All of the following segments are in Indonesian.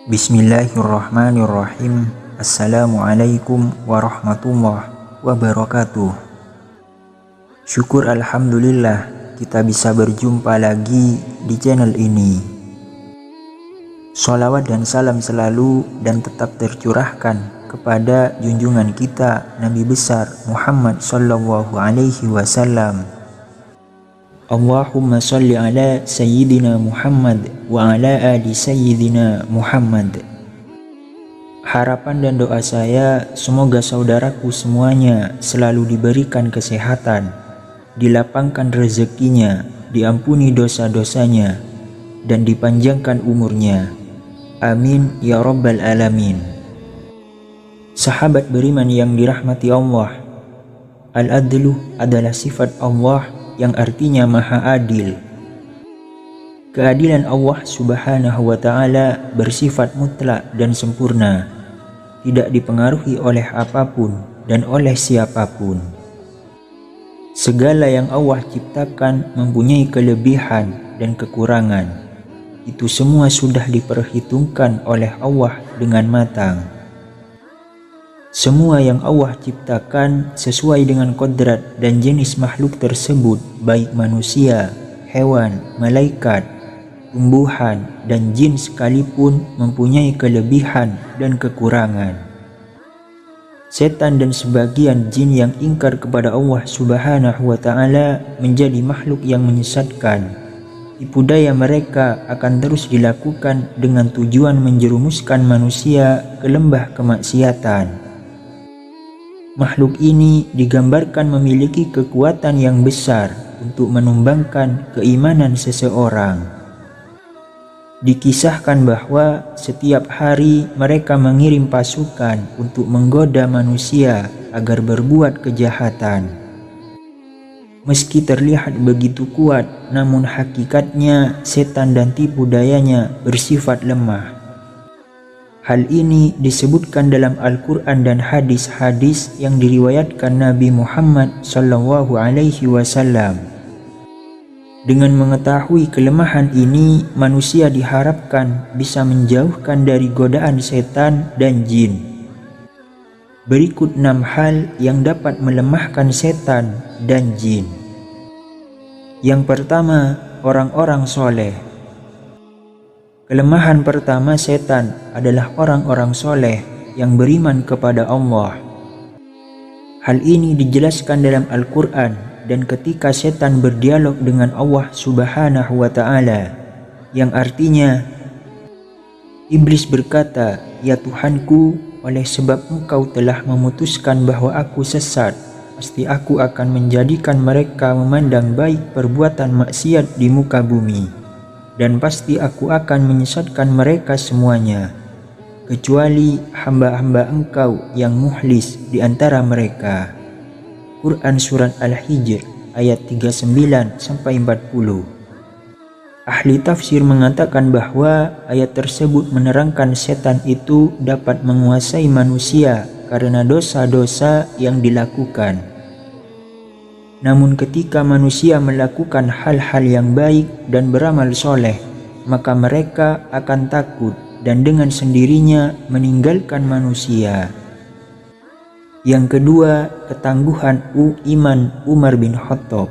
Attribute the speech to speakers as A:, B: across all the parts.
A: Bismillahirrahmanirrahim. Assalamualaikum warahmatullahi wabarakatuh. Syukur alhamdulillah kita bisa berjumpa lagi di channel ini. Sholawat dan salam selalu dan tetap tercurahkan kepada junjungan kita Nabi besar Muhammad sallallahu alaihi wasallam. Allahumma salli ala Sayyidina Muhammad wa ala ali Sayyidina Muhammad. Harapan dan doa saya semoga saudaraku semuanya selalu diberikan kesehatan, dilapangkan rezekinya, diampuni dosa-dosanya, dan dipanjangkan umurnya. Amin ya rabbal alamin. Sahabat beriman yang dirahmati Allah, al-adlu adalah sifat Allah yang artinya maha adil. Keadilan Allah subhanahu wa ta'ala bersifat mutlak dan sempurna, tidak dipengaruhi oleh apapun dan oleh siapapun. Segala yang Allah ciptakan mempunyai kelebihan dan kekurangan. Itu semua sudah diperhitungkan oleh Allah dengan matang. Semua yang Allah ciptakan sesuai dengan kodrat dan jenis makhluk tersebut, baik manusia, hewan, malaikat, tumbuhan, dan jin sekalipun mempunyai kelebihan dan kekurangan. Setan dan sebagian jin yang ingkar kepada Allah subhanahu wa ta'ala menjadi makhluk yang menyesatkan. Tipu daya mereka akan terus dilakukan dengan tujuan menjerumuskan manusia ke lembah kemaksiatan. Makhluk ini digambarkan memiliki kekuatan yang besar untuk menumbangkan keimanan seseorang. Dikisahkan bahwa setiap hari mereka mengirim pasukan untuk menggoda manusia agar berbuat kejahatan. Meski terlihat begitu kuat, namun hakikatnya setan dan tipu dayanya bersifat lemah. Hal ini disebutkan dalam Al-Quran dan hadis-hadis yang diriwayatkan Nabi Muhammad sallallahu alaihi wasallam. Dengan mengetahui kelemahan ini, manusia diharapkan bisa menjauhkan dari godaan setan dan jin. Berikut 6 hal yang dapat melemahkan setan dan jin. Yang pertama, orang-orang soleh. Kelemahan pertama setan adalah orang-orang soleh yang beriman kepada Allah. Hal ini dijelaskan dalam Al-Quran dan ketika setan berdialog dengan Allah subhanahu wa ta'ala, yang artinya, Iblis berkata, "Ya Tuhanku, oleh sebab Engkau telah memutuskan bahwa aku sesat, pasti aku akan menjadikan mereka memandang baik perbuatan maksiat di muka bumi. Dan pasti aku akan menyesatkan mereka semuanya, kecuali hamba-hamba Engkau yang mukhlis di antara mereka." Quran Surat Al-Hijr ayat 39-40. Ahli tafsir mengatakan bahwa ayat tersebut menerangkan setan itu dapat menguasai manusia karena dosa-dosa yang dilakukan. Namun ketika manusia melakukan hal-hal yang baik dan beramal soleh, maka mereka akan takut dan dengan sendirinya meninggalkan manusia. Yang kedua, ketangguhan iman Umar bin Khattab.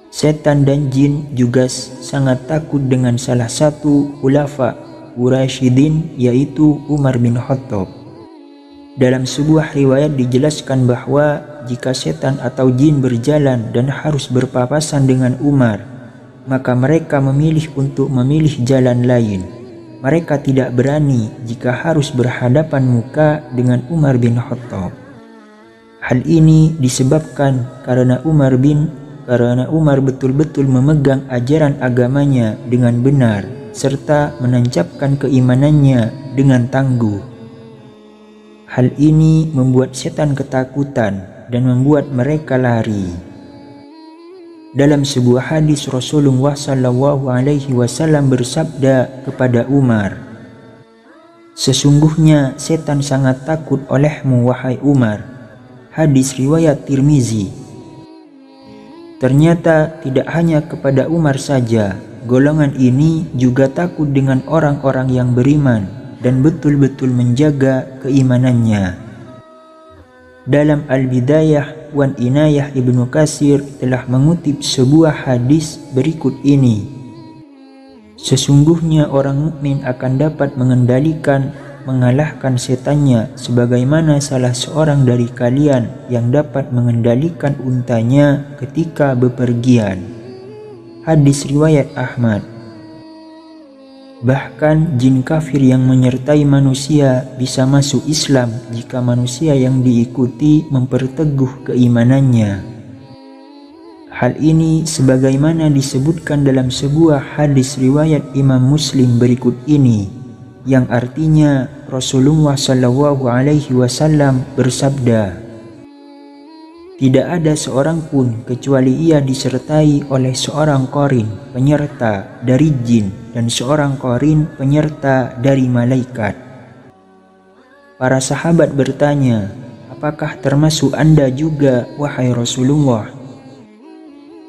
A: Setan dan jin juga sangat takut dengan salah satu khulafa Rasyidin, yaitu Umar bin Khattab. Dalam sebuah riwayat dijelaskan bahwa jika setan atau jin berjalan dan harus berpapasan dengan Umar, maka mereka memilih untuk memilih jalan lain. Mereka tidak berani jika harus berhadapan muka dengan Umar bin Khattab. Hal ini disebabkan karena Umar betul-betul memegang ajaran agamanya dengan benar serta menancapkan keimanannya dengan tangguh. Hal ini membuat setan ketakutan dan membuat mereka lari. Dalam sebuah hadis Rasulullah SAW bersabda kepada Umar, "Sesungguhnya setan sangat takut olehmu, wahai Umar." Hadis riwayat Tirmizi. Ternyata tidak hanya kepada Umar saja, golongan ini juga takut dengan orang-orang yang beriman dan betul-betul menjaga keimanannya. Dalam Al-Bidayah wan Inayah Ibnu Katsir telah mengutip sebuah hadis berikut ini. Sesungguhnya orang mukmin akan dapat mengalahkan setannya sebagaimana salah seorang dari kalian yang dapat mengendalikan untanya ketika bepergian. Hadis riwayat Ahmad. Bahkan jin kafir yang menyertai manusia bisa masuk Islam jika manusia yang diikuti memperteguh keimanannya. Hal ini sebagaimana disebutkan dalam sebuah hadis riwayat Imam Muslim berikut ini, yang artinya Rasulullah SAW bersabda, "Tidak ada seorang pun kecuali ia disertai oleh seorang qarin penyerta dari jin dan seorang qarin penyerta dari malaikat." Para sahabat bertanya, "Apakah termasuk Anda juga, wahai Rasulullah?"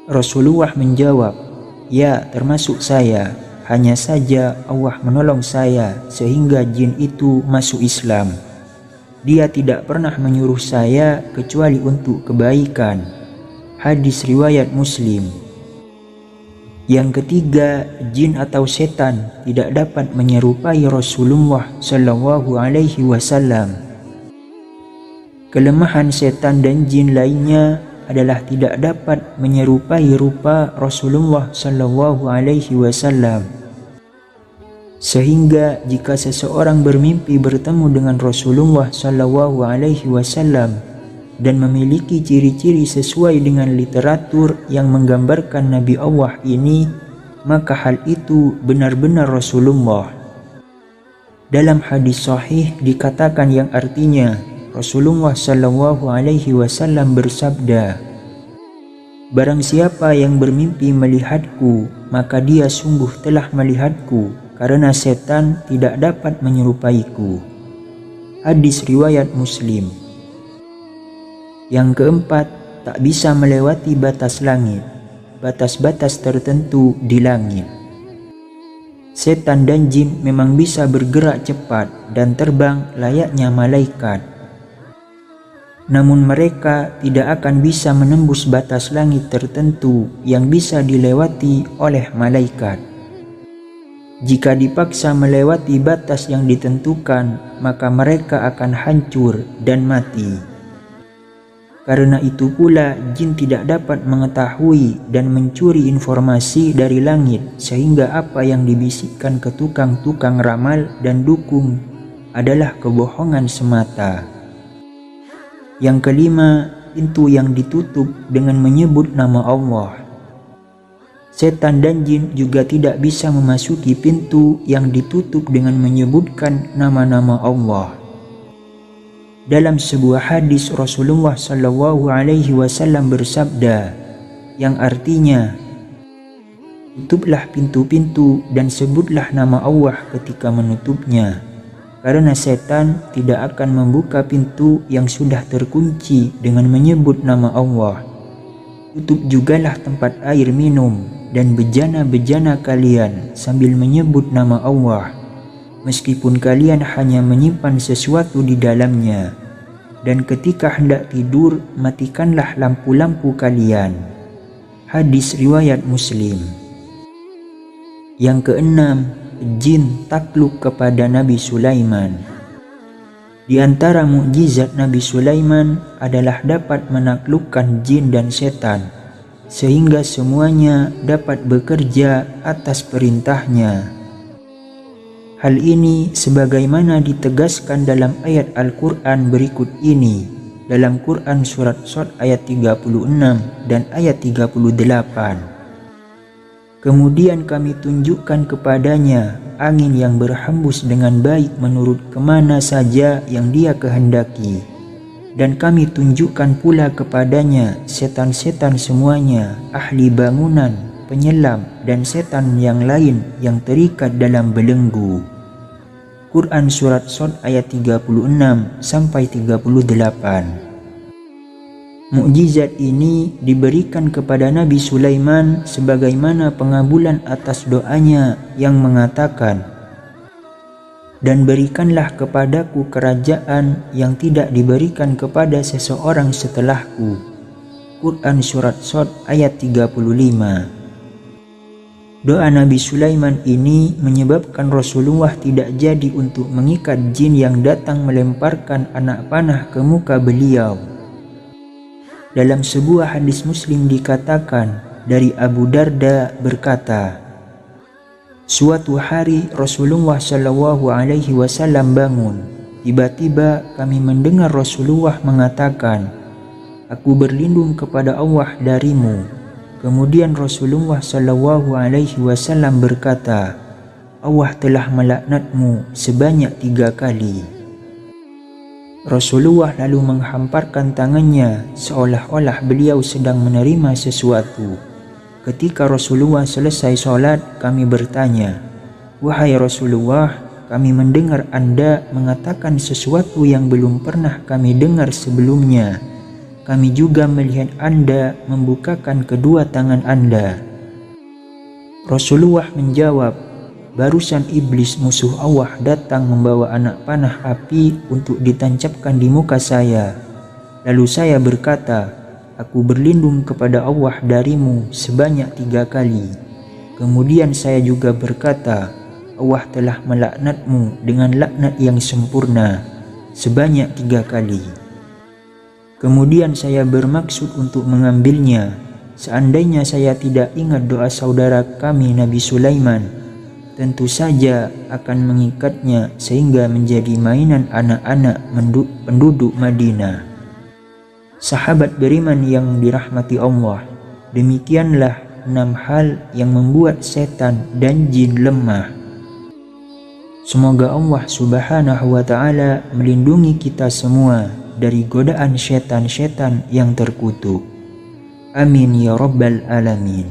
A: Rasulullah menjawab, "Ya, termasuk saya. Hanya saja Allah menolong saya sehingga jin itu masuk Islam. Dia tidak pernah menyuruh saya kecuali untuk kebaikan." Hadis riwayat Muslim. Yang ketiga, jin atau setan tidak dapat menyerupai Rasulullah SAW. Kelemahan setan dan jin lainnya adalah tidak dapat menyerupai rupa Rasulullah SAW. Sehingga jika seseorang bermimpi bertemu dengan Rasulullah SAW dan memiliki ciri-ciri sesuai dengan literatur yang menggambarkan Nabi Allah ini, maka hal itu benar-benar Rasulullah. Dalam hadis sahih dikatakan yang artinya Rasulullah SAW bersabda, "Barang siapa yang bermimpi melihatku, maka dia sungguh telah melihatku, karena setan tidak dapat menyerupaiku." Hadis riwayat Muslim. Yang keempat, tak bisa melewati batas langit, batas-batas tertentu di langit. Setan dan jin memang bisa bergerak cepat dan terbang layaknya malaikat. Namun mereka tidak akan bisa menembus batas langit tertentu yang bisa dilewati oleh malaikat. Jika dipaksa melewati batas yang ditentukan, maka mereka akan hancur dan mati. Karena itu pula jin tidak dapat mengetahui dan mencuri informasi dari langit, sehingga apa yang dibisikkan ke tukang-tukang ramal dan dukun adalah kebohongan semata. Yang kelima, pintu yang ditutup dengan menyebut nama Allah. Setan dan jin juga tidak bisa memasuki pintu yang ditutup dengan menyebutkan nama-nama Allah. Dalam sebuah hadis Rasulullah SAW bersabda, yang artinya, "Tutuplah pintu-pintu dan sebutlah nama Allah ketika menutupnya, karena setan tidak akan membuka pintu yang sudah terkunci dengan menyebut nama Allah. Tutup jugalah tempat air minum dan bejana-bejana kalian sambil menyebut nama Allah, meskipun kalian hanya menyimpan sesuatu di dalamnya. Dan ketika hendak tidur, matikanlah lampu-lampu kalian." Hadis riwayat Muslim. Yang keenam, jin takluk kepada Nabi Sulaiman. Di antara mukjizat Nabi Sulaiman adalah dapat menaklukkan jin dan setan, sehingga semuanya dapat bekerja atas perintahnya. Hal ini sebagaimana ditegaskan dalam ayat Al-Quran berikut ini, dalam Quran Surat Shad ayat 36 dan ayat 38. Kemudian kami tunjukkan kepadanya angin yang berhembus dengan baik menurut kemana saja yang dia kehendaki. Dan kami tunjukkan pula kepadanya setan-setan semuanya, ahli bangunan, penyelam, dan setan yang lain yang terikat dalam belenggu. Quran Surat Shad ayat 36-38. Mukjizat ini diberikan kepada Nabi Sulaiman sebagaimana pengabulan atas doanya yang mengatakan, "Dan berikanlah kepadaku kerajaan yang tidak diberikan kepada seseorang setelahku." Quran Surat Shad ayat 35. Doa Nabi Sulaiman ini menyebabkan Rasulullah tidak jadi untuk mengikat jin yang datang melemparkan anak panah ke muka beliau. Dalam sebuah hadis Muslim dikatakan dari Abu Darda berkata, suatu hari Rasulullah SAW bangun. Tiba-tiba kami mendengar Rasulullah mengatakan, "Aku berlindung kepada Allah darimu." Kemudian Rasulullah SAW berkata, "Allah telah melaknatmu sebanyak 3 kali." Rasulullah lalu menghamparkan tangannya seolah-olah beliau sedang menerima sesuatu. Ketika Rasulullah selesai sholat, kami bertanya, "Wahai Rasulullah, kami mendengar Anda mengatakan sesuatu yang belum pernah kami dengar sebelumnya. Kami juga melihat Anda membukakan kedua tangan Anda." Rasulullah menjawab, "Barusan iblis musuh Allah datang membawa anak panah api untuk ditancapkan di muka saya. Lalu saya berkata, 'Aku berlindung kepada Allah darimu sebanyak 3 kali. Kemudian saya juga berkata, Allah telah melaknatmu dengan laknat yang sempurna sebanyak 3 kali. Kemudian saya bermaksud untuk mengambilnya. Seandainya saya tidak ingat doa saudara kami Nabi Sulaiman, tentu saja akan mengikatnya sehingga menjadi mainan anak-anak penduduk Madinah." Sahabat beriman yang dirahmati Allah, demikianlah 6 hal yang membuat setan dan jin lemah. Semoga Allah Subhanahu wa Ta'ala melindungi kita semua dari godaan setan-setan yang terkutuk. Amin ya Rabbal Alamin.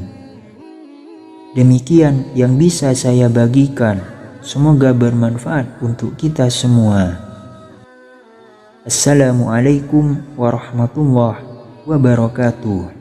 A: Demikian yang bisa saya bagikan. Semoga bermanfaat untuk kita semua. Assalamualaikum warahmatullahi wabarakatuh.